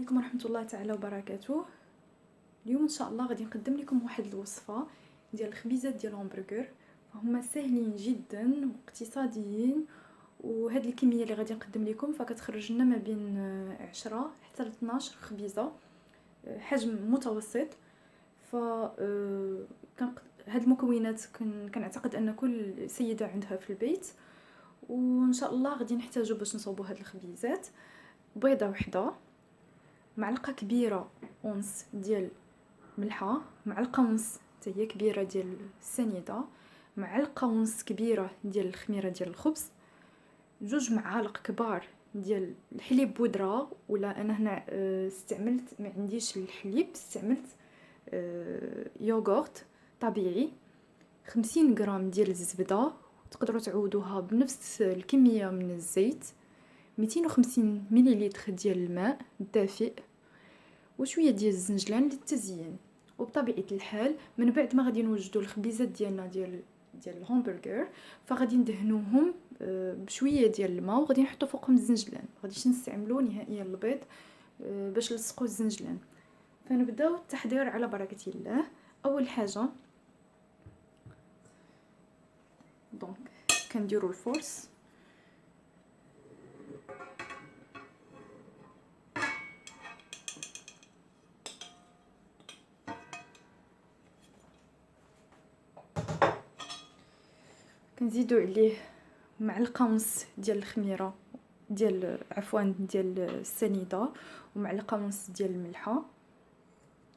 عليكم ورحمة الله تعالى وبركاته. اليوم ان شاء الله غادي نقدم لكم واحد الوصفه ديال الخبيزات ديال الهامبرغر. فهما ساهلين جدا واقتصاديين، وهاد الكميه اللي غادي نقدم لكم فكتخرج لنا ما بين 10 حتى ل 12 خبيزه، حجم متوسط. ف هاد المكونات كنعتقد ان كل سيده عندها في البيت، وان شاء الله غادي نحتاجو باش نصوبوا هاد الخبيزات: بيضه وحده، معلقه كبيره اونس ديال ملحه، معلقه ونص حتى هي كبيره ديال السنيده، معلقه ونص كبيره ديال الخميره ديال الخبز، جوج معالق كبار ديال الحليب بودره، ولا انا هنا استعملت ما عنديش الحليب، استعملت يوغورت طبيعي، 50 غرام ديال الزبده، تقدروا تعوضوها بنفس الكميه من الزيت، 250 مليلتر ديال الماء الدافئ، وشويه ديال الزنجلان للتزيين. وبطبيعه الحال من بعد ما غادي نوجدوا الخبيزات ديالنا ديال الهامبرغر، فغادي ندهنوهم بشويه ديال الماء، وغادي نحطوا فوقهم الزنجلان. غاديش نستعملوا نهائيا البيض باش نلصقوا الزنجلان. فنبداو التحضير على بركه الله. اول حاجه دونك كنديروا الفورس، كنزيدوا عليه معلقه ونص ديال الخميره ديال ديال السنيده، ومعلقه ونص ديال الملحه،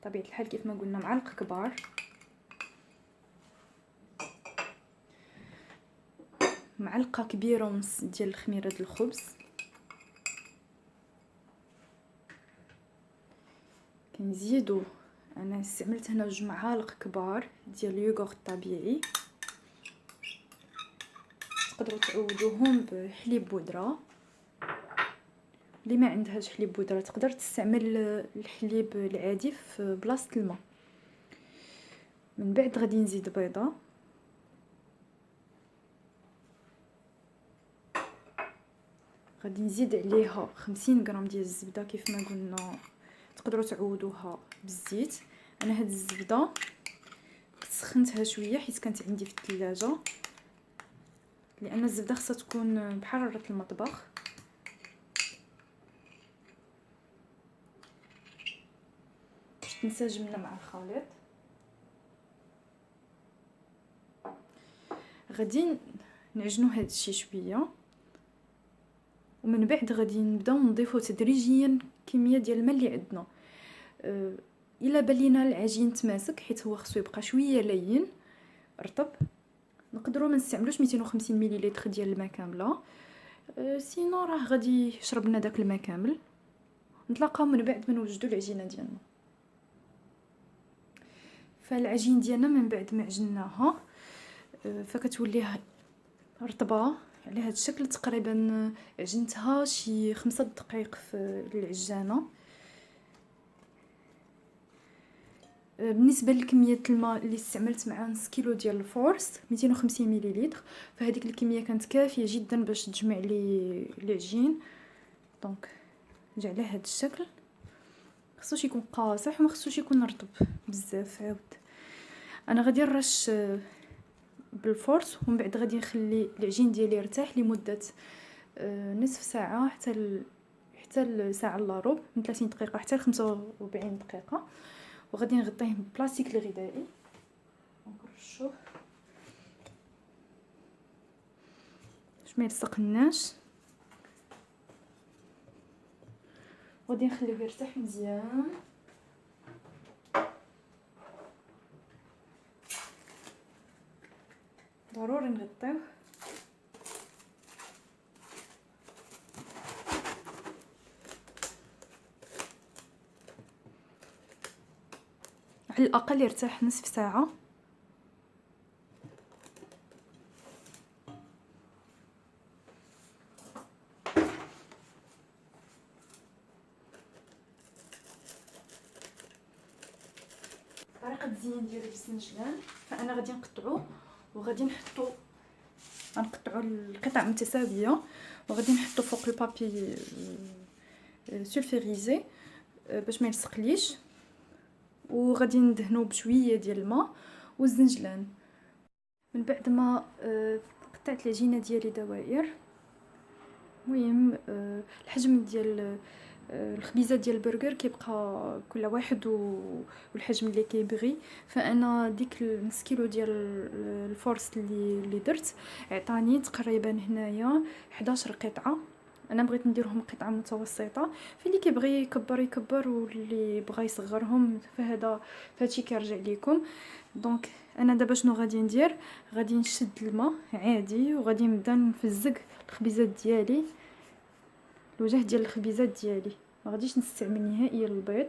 طبيعه الحال كيف ما قلنا معلقه كبار، معلقه كبيره ونص ديال الخميره ديال الخبز، كنزيدوا انا استعملت هنا 2 معالق كبار ديال اليوغورت طبيعي، تقدروا تعوضوهم بحليب بودره. اللي ما عندهاش حليب بودره تقدر تستعمل الحليب العادي في بلاصه الماء. من بعد غادي نزيد بيضه، غادي نزيد عليها 50 غرام ديال الزبده، كيف ما قلنا تقدروا تعوضوها بالزيت. انا هاد الزبده سخنتها شويه حيت كانت عندي في الثلاجه، لان الزبده خصها تكون بحراره المطبخ. باش تنسجمنا مع الخليط. غادي نعجنوا هاد الشيء شويه، ومن بعد غادي نبداو نضيفوا تدريجيا كميه ديال الماء اللي عندنا. الا بلينا العجين تماسك حيت هو خصو يبقى شويه لين رطب، نقدروا ما نستعملوش 250 مليلتر ديال الماء كامله، سينو راه غادي يشرب لنا داك الماء كامل. نتلاقاو من بعد ما نوجدوا العجينه ديالنا. فالعجين ديالنا من بعد ما عجناها فكتولي رطبه على هذا الشكل. تقريبا عجنتها شي 5 دقائق في العجانه. بالنسبه لكميه الماء اللي استعملت مع نص كيلو ديال الفورس 250 مليلتر، فهذيك الكميه كانت كافيه جدا باش تجمع لي العجين. دونك جا على هذا الشكل، خصوش يكون قاصح وما خصوش يكون رطب بزاف. عاود انا غادي نرش بالفورس، ومن بعد غادي نخلي العجين ديالي يرتاح لمده نصف ساعه حتى الساعه الا ربع، من 30 دقيقه حتى ل 45 دقيقه. وغادي نغطيه ببلاستيك الغذائي ونرشوه باش ما يلصقناش. غادي نخليوه يرتاح مزيان. ضروري نغطيه. على الاقل يرتاح نصف ساعه. طريقه التزيين ديالو بالزنجلان، فانا غادي نقطعو وغادي غنقطعوا القطع متساويه، وغادي نحطو فوق البابي سولفيريزي. باش ما يلصقليش، وغادي ندهنو بشويه ديال الماء والزنجلان. من بعد ما قطعت العجينه ديالي دوائر. المهم الحجم ديال الخبيزات ديال البرجر كيبقى كل واحد والحجم اللي كيبغي. فانا ديك نص كيلو ديال الفورس اللي درت عطاني تقريبا هنايا 11 قطعه. انا بغيت نديرهم قطعه متوسطه، فاللي كيبغي يكبر يكبر واللي بغى يصغرهم فهذا فهادشي كيرجع ليكم. دونك انا دابا شنو غادي ندير؟ غادي نشد الماء عادي وغادي نبدا نفزق الخبيزات ديالي، الوجه ديال الخبيزات ديالي. ما غاديش نستعمل نهائيا البيض.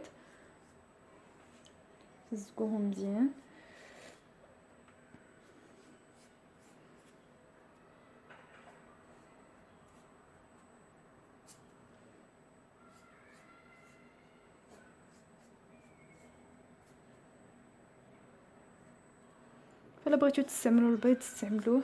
نزقوهم مزيان. فلا بغيتو تستعملوا البيض تستعملوه.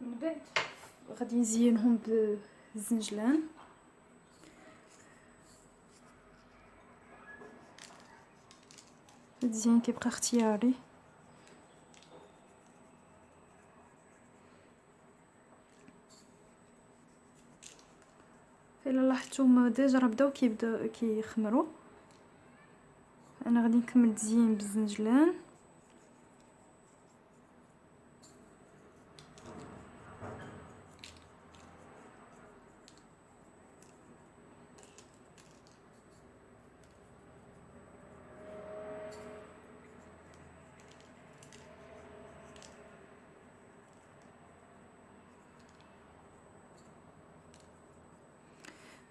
من بعد غادي نزينهم بالزنجلان. الزين كيبقى اختياري. فإلا لاحظتوا ديجا راه بداو كيخمروا. انا غادي نكمل تزيين بالزنجلان.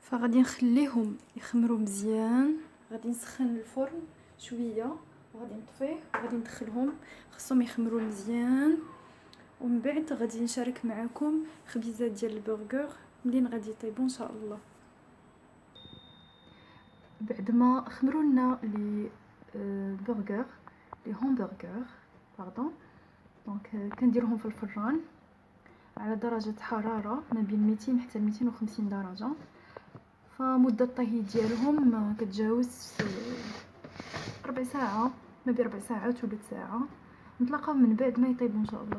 فغادي نخليهم يخمروا مزيان. غادي نسخن الفرن شويه وغادي نطفيه وغادي ندخلهم خصهم يخمروا مزيان. ومن بعد غادي نشارك معكم خبيزات ديال البرجر منين غادي يطيبوا ان شاء الله. بعد ما خمروا لنا لي برجر لي همبرجر باردون، دونك كنديروهم في الفران على درجه حراره ما بين 200 حتى 250 درجه. فمده الطهي ديالهم كتجاوز ربع ساعه، ما بين ربع ساعه وثلث ساعه. نتلاقاو من بعد ما يطيبوا ان شاء الله.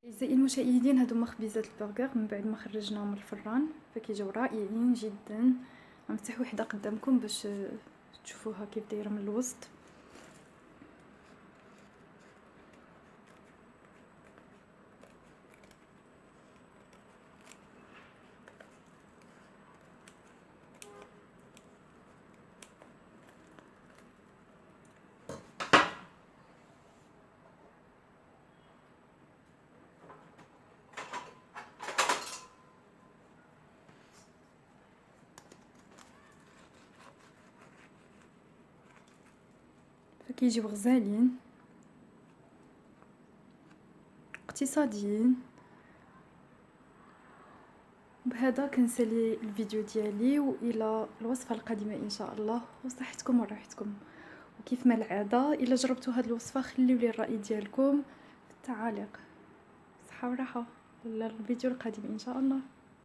اعزائي المشاهدين، هادو هما خبيزات البرجر من بعد ما خرجناهم من الفران، فكيجيو رائعين جدا. غنفتح وحده قدامكم باش تشوفوها كيف دايره من الوسط. فكيجيو غزالين اقتصاديين. بهذا كنسالي الفيديو ديالي، والى الوصفه القادمه ان شاء الله، وصحتكم وراحتكم. وكيف ما العاده الا جربتوا هذه الوصفه خليوا لي الراي ديالكم في التعاليق. صحه وراحه للفيديو القادم ان شاء الله.